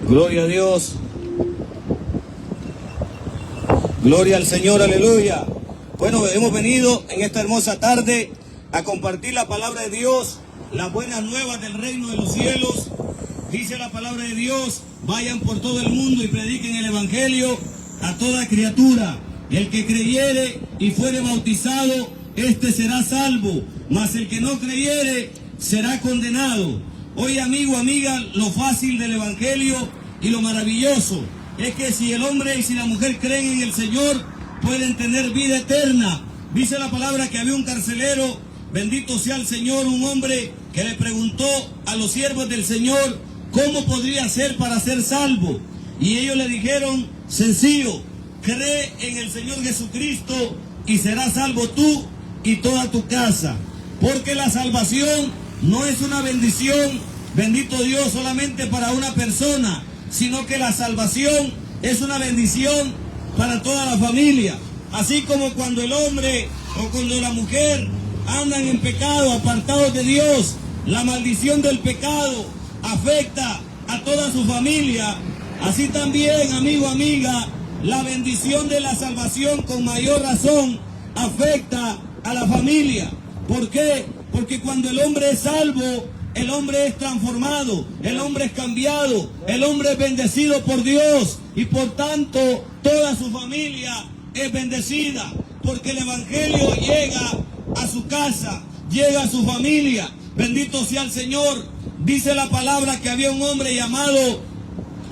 Gloria a Dios. Gloria al Señor, aleluya. Bueno, hemos venido en esta hermosa tarde a compartir la palabra de Dios, las buenas nuevas del reino de los cielos. Dice la palabra de Dios: vayan por todo el mundo y prediquen el evangelio a toda criatura. El que creyere y fuere bautizado, este será salvo, mas el que no creyere será condenado. Hoy, amigo, amiga, lo fácil del evangelio y lo maravilloso es que si el hombre y si la mujer creen en el Señor, pueden tener vida eterna. Dice la palabra que había un carcelero, bendito sea el Señor, un hombre que le preguntó a los siervos del Señor cómo podría ser para ser salvo. Y ellos le dijeron: sencillo, cree en el Señor Jesucristo y serás salvo tú y toda tu casa. Porque la salvación no es una bendición, bendito Dios, solamente para una persona, sino que la salvación es una bendición para toda la familia. Así como cuando el hombre o cuando la mujer andan en pecado, apartados de Dios, la maldición del pecado afecta a toda su familia. Así también, amigo, amiga, la bendición de la salvación con mayor razón afecta a la familia. ¿Por qué? Porque cuando el hombre es salvo, el hombre es transformado, el hombre es cambiado, el hombre es bendecido por Dios y por tanto toda su familia es bendecida, porque el evangelio llega a su casa, llega a su familia. Bendito sea el Señor. Dice la palabra que había un hombre llamado,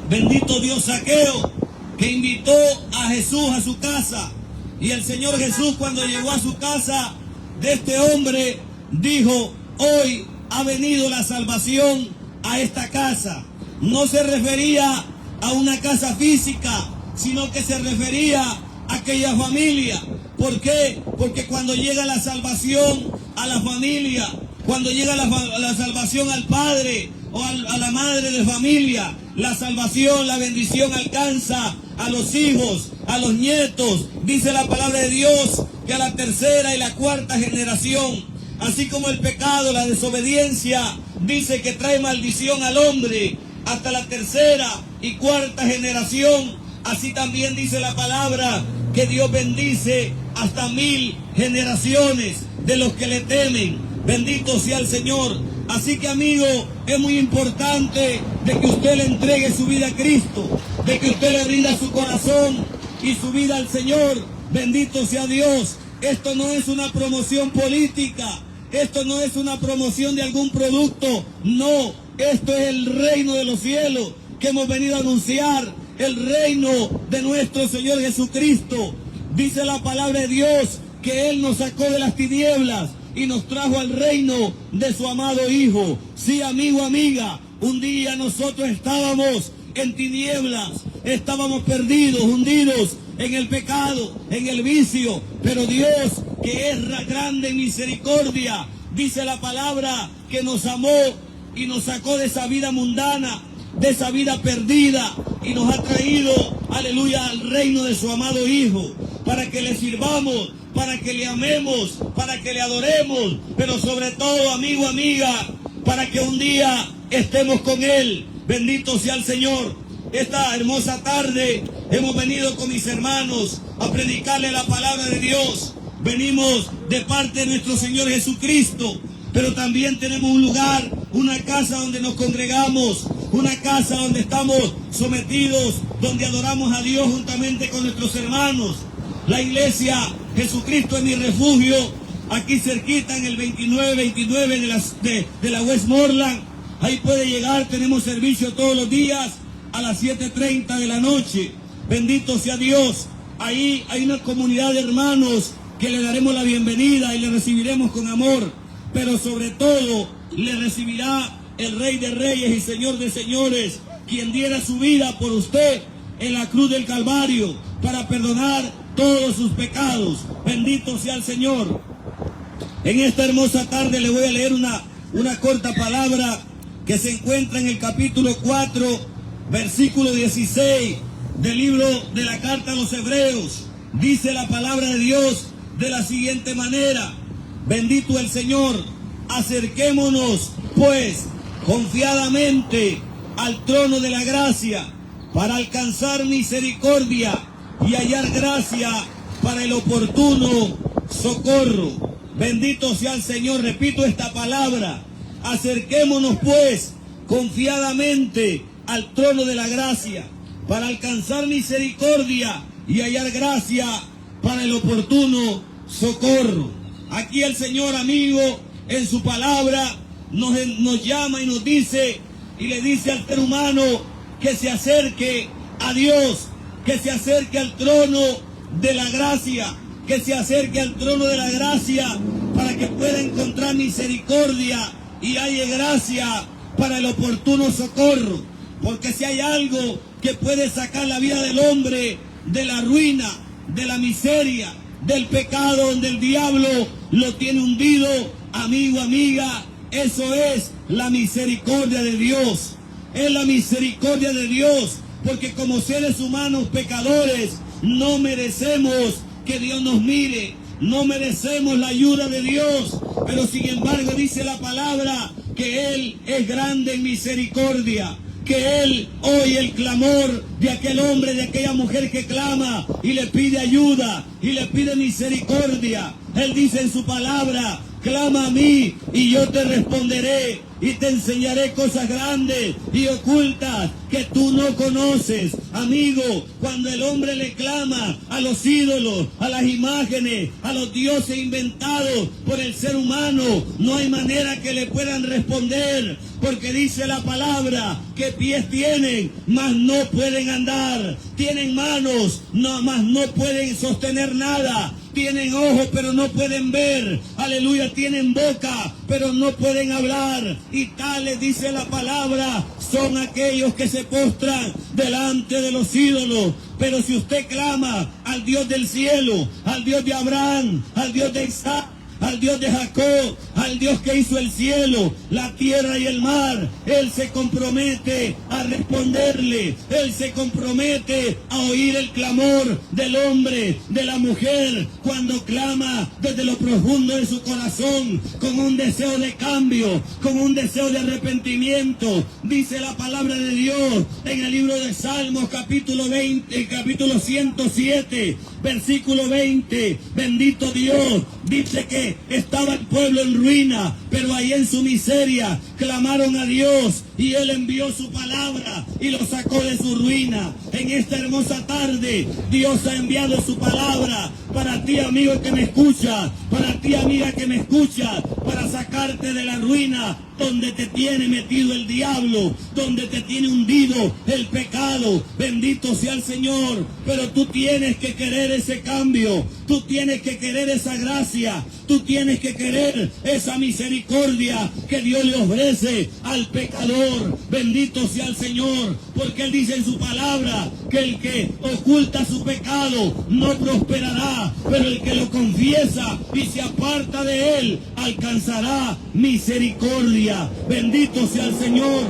bendito Dios, Zaqueo, que invitó a Jesús a su casa. Y el Señor Jesús, cuando llegó a su casa de este hombre, dijo: hoy ha venido la salvación a esta casa. No se refería a una casa física, sino que se refería a aquella familia. ¿Por qué? Porque cuando llega la salvación a la familia, cuando llega la salvación al padre o a la madre de familia, la salvación, la bendición alcanza a los hijos, a los nietos. Dice la palabra de Dios que a la tercera y la cuarta generación. Así como el pecado, la desobediencia, dice que trae maldición al hombre hasta la tercera y cuarta generación. Así también dice la palabra que Dios bendice hasta 1000 generaciones de los que le temen. Bendito sea el Señor. Así que, amigo, es muy importante de que usted le entregue su vida a Cristo, de que usted le rinda su corazón y su vida al Señor. Bendito sea Dios. Esto no es una promoción política. Esto no es una promoción de algún producto, no, esto es el reino de los cielos que hemos venido a anunciar, el reino de nuestro Señor Jesucristo. Dice la palabra de Dios que Él nos sacó de las tinieblas y nos trajo al reino de su amado Hijo. Sí, amigo, amiga, un día nosotros estábamos en tinieblas, estábamos perdidos, hundidos en el pecado, en el vicio, pero Dios, que es grande en misericordia, dice la palabra que nos amó y nos sacó de esa vida mundana, de esa vida perdida, y nos ha traído, aleluya, al reino de su amado Hijo, para que le sirvamos, para que le amemos, para que le adoremos, pero sobre todo, amigo, amiga, para que un día estemos con Él. Bendito sea el Señor. Esta hermosa tarde hemos venido con mis hermanos a predicarle la palabra de Dios. Venimos de parte de nuestro Señor Jesucristo, pero también tenemos un lugar, una casa donde nos congregamos, una casa donde estamos sometidos, donde adoramos a Dios juntamente con nuestros hermanos. La iglesia Jesucristo es mi refugio, aquí cerquita en el 2929 de la Westmoreland. Ahí puede llegar, tenemos servicio todos los días a las 7:30 de la noche. Bendito sea Dios. Ahí hay una comunidad de hermanos que le daremos la bienvenida y le recibiremos con amor. Pero sobre todo le recibirá el Rey de Reyes y Señor de Señores, quien diera su vida por usted en la cruz del Calvario para perdonar todos sus pecados. Bendito sea el Señor. En esta hermosa tarde le voy a leer una corta palabra que se encuentra en el capítulo 4, versículo 16 del libro de la carta a los Hebreos. Dice la palabra de Dios de la siguiente manera: bendito el Señor, acerquémonos pues confiadamente al trono de la gracia para alcanzar misericordia y hallar gracia para el oportuno socorro. Bendito sea el Señor. Repito esta palabra. Acerquémonos pues confiadamente al trono de la gracia para alcanzar misericordia y hallar gracia para el oportuno socorro. Aquí el Señor, amigo, en su palabra nos llama y nos dice y le dice al ser humano que se acerque a Dios, que se acerque al trono de la gracia, que se acerque al trono de la gracia para que pueda encontrar misericordia y haya gracia para el oportuno socorro. Porque si hay algo que puede sacar la vida del hombre de la ruina, de la miseria, del pecado donde el diablo lo tiene hundido, amigo, amiga, eso es la misericordia de Dios. Es la misericordia de Dios, porque como seres humanos pecadores no merecemos que Dios nos mire, no merecemos la ayuda de Dios, pero sin embargo dice la palabra que Él es grande en misericordia, que Él oye el clamor de aquel hombre, de aquella mujer que clama y le pide ayuda y le pide misericordia. Él dice en su palabra: clama a mí y yo te responderé y te enseñaré cosas grandes y ocultas que tú no conoces. Amigo, cuando el hombre le clama a los ídolos, a las imágenes, a los dioses inventados por el ser humano, no hay manera que le puedan responder, porque dice la palabra que pies tienen, mas no pueden andar, tienen manos, mas no pueden sostener nada, tienen ojos pero no pueden ver, aleluya, tienen boca pero no pueden hablar, y tales, dice la palabra, son aquellos que se postran delante de los ídolos. Pero si usted clama al Dios del cielo, al Dios de Abraham, al Dios de Isaac, al Dios de Jacob, al Dios que hizo el cielo, la tierra y el mar, Él se compromete a responderle, Él se compromete a oír el clamor del hombre, de la mujer, cuando clama desde lo profundo de su corazón, con un deseo de cambio, con un deseo de arrepentimiento. Dice la palabra de Dios en el libro de Salmos, capítulo 107, versículo 20, bendito Dios, dice que estaba el pueblo en ruina, pero ahí en su miseria clamaron a Dios y Él envió su palabra y los sacó de su ruina. En esta hermosa tarde Dios ha enviado su palabra para ti, amigo que me escucha, para ti, amiga que me escucha, para sacarte de la ruina donde te tiene metido el diablo, donde te tiene hundido el pecado. Bendito sea el Señor, pero tú tienes que querer ese cambio, tú tienes que querer esa gracia, tú tienes que querer esa misericordia que Dios le ofrece al pecador. Bendito sea el Señor, porque Él dice en su palabra que el que oculta su pecado no prosperará, pero el que lo confiesa y se aparta de él alcanzará misericordia. Bendito sea el Señor.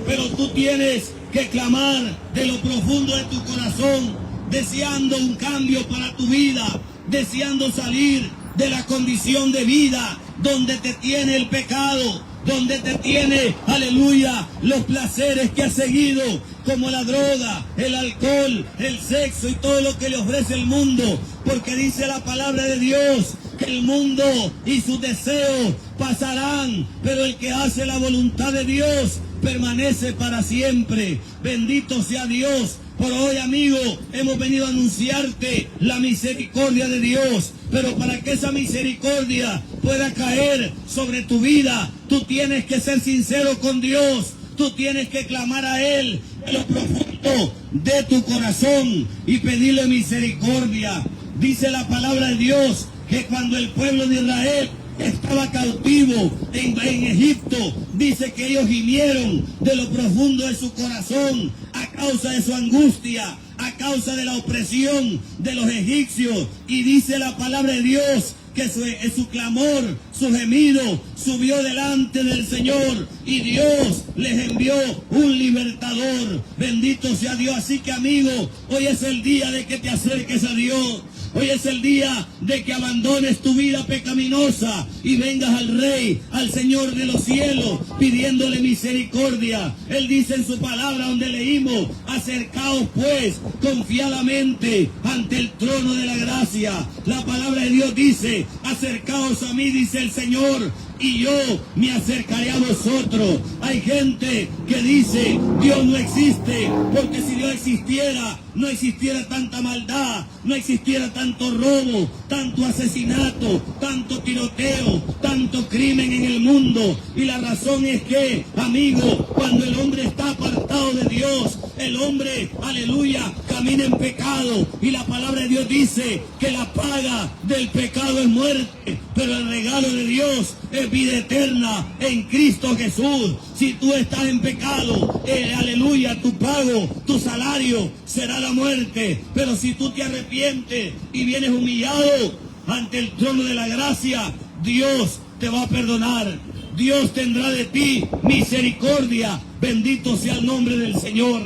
Pero tú tienes que clamar de lo profundo de tu corazón, deseando un cambio para tu vida, deseando salir de la condición de vida donde te tiene el pecado, donde te tiene, aleluya, los placeres que has seguido, como la droga, el alcohol, el sexo y todo lo que le ofrece el mundo. Porque dice la palabra de Dios que el mundo y sus deseos pasarán, pero el que hace la voluntad de Dios permanece para siempre. Bendito sea Dios. Por hoy, amigo, hemos venido a anunciarte la misericordia de Dios. Pero para que esa misericordia pueda caer sobre tu vida, tú tienes que ser sincero con Dios. Tú tienes que clamar a Él en lo profundo de tu corazón y pedirle misericordia. Dice la palabra de Dios que cuando el pueblo de Israel estaba cautivo en Egipto, dice que ellos gimieron de lo profundo de su corazón a causa de su angustia, a causa de la opresión de los egipcios. Y dice la palabra de Dios que su clamor, su gemido subió delante del Señor y Dios les envió un libertador. Bendito sea Dios. Así que, amigo, hoy es el día de que te acerques a Dios. Hoy es el día de que abandones tu vida pecaminosa y vengas al Rey, al Señor de los cielos, pidiéndole misericordia. Él dice en su palabra donde leímos, acercaos pues confiadamente ante el trono de la gracia. La palabra de Dios dice, acercaos a mí, dice el Señor, y yo me acercaré a vosotros. Hay gente que dice, Dios no existe, porque si Dios existiera, no existiera tanta maldad, no existiera tanto robo, tanto asesinato, tanto tiroteo, tanto crimen en el mundo. Y la razón es que, amigo, cuando el hombre está apartado de Dios, el hombre, aleluya, camina en pecado. Y la palabra de Dios dice que la paga del pecado es muerte, pero el regalo de Dios es vida eterna en Cristo Jesús. Si tú estás en pecado, aleluya, tu pago, tu salario será la muerte. Pero si tú te arrepientes y vienes humillado ante el trono de la gracia, Dios te va a perdonar. Dios tendrá de ti misericordia. Bendito sea el nombre del Señor.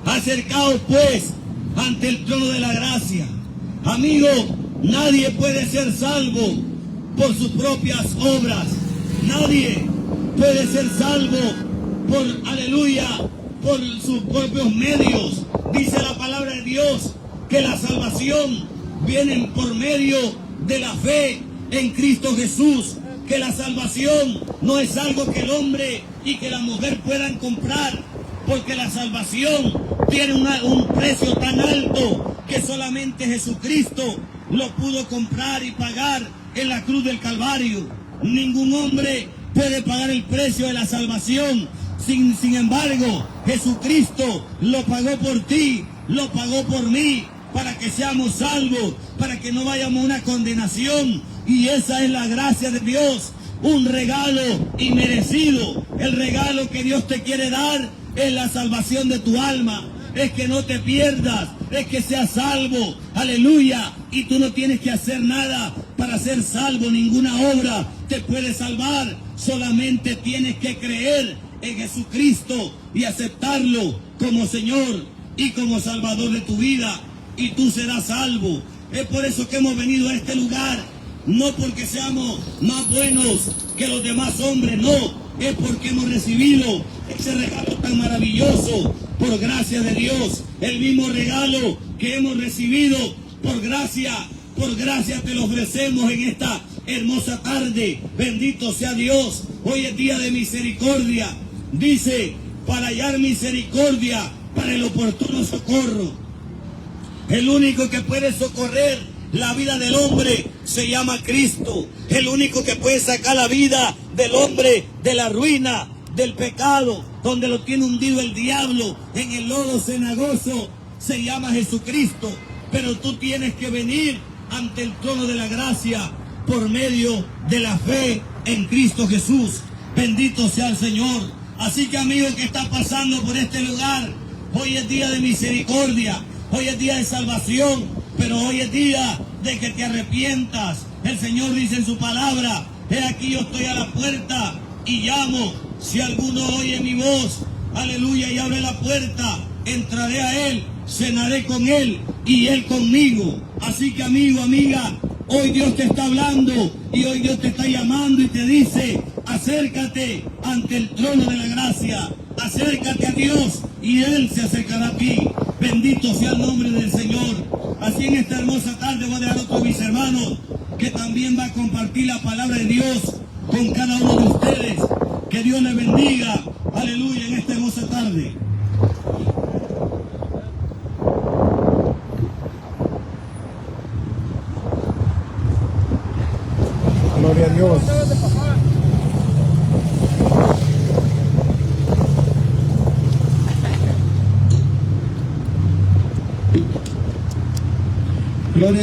Acercaos pues ante el trono de la gracia. Amigo, nadie puede ser salvo por sus propias obras. Nadie puede ser salvo por, aleluya, por sus propios medios. Dice la palabra de Dios que la salvación viene por medio de la fe en Cristo Jesús. Que la salvación no es algo que el hombre y que la mujer puedan comprar, porque la salvación tiene un precio tan alto que solamente Jesucristo lo pudo comprar y pagar en la cruz del Calvario. Ningún hombre puede pagar el precio de la salvación. Sin embargo, Jesucristo lo pagó por ti, lo pagó por mí, para que seamos salvos, para que no vayamos a una condenación. Y esa es la gracia de Dios, un regalo inmerecido. El regalo que Dios te quiere dar es la salvación de tu alma. Es que no te pierdas, es que seas salvo, aleluya. Y tú no tienes que hacer nada para ser salvo, ninguna obra te puede salvar. Solamente tienes que creer en Jesucristo y aceptarlo como Señor y como Salvador de tu vida, y tú serás salvo. Es por eso que hemos venido a este lugar, no porque seamos más buenos que los demás hombres, no, es porque hemos recibido ese regalo tan maravilloso por gracia de Dios. El mismo regalo que hemos recibido por gracia te lo ofrecemos en esta hermosa tarde. Bendito sea Dios. Hoy es día de misericordia. Dice, para hallar misericordia para el oportuno socorro. El único que puede socorrer la vida del hombre se llama Cristo. El único que puede sacar la vida del hombre de la ruina, del pecado, donde lo tiene hundido el diablo en el lodo cenagoso, se llama Jesucristo. Pero tú tienes que venir ante el trono de la gracia por medio de la fe en Cristo Jesús. Bendito sea el Señor. Así que, amigo que está pasando por este lugar, hoy es día de misericordia, hoy es día de salvación, pero hoy es día de que te arrepientas. El Señor dice en su palabra, he aquí yo estoy a la puerta y llamo. Si alguno oye mi voz, aleluya, y abre la puerta, entraré a él, cenaré con él y él conmigo. Así que, amigo, amiga, hoy Dios te está hablando y hoy Dios te está llamando y te dice, acércate ante el trono de la gracia, acércate a Dios y Él se acercará a ti. Bendito sea el nombre del Señor. Así en esta hermosa tarde voy a dejar a otro de mis hermanos que también va a compartir la palabra de Dios con cada uno de ustedes. Que Dios les bendiga, aleluya, en esta hermosa tarde. Gloria a Dios.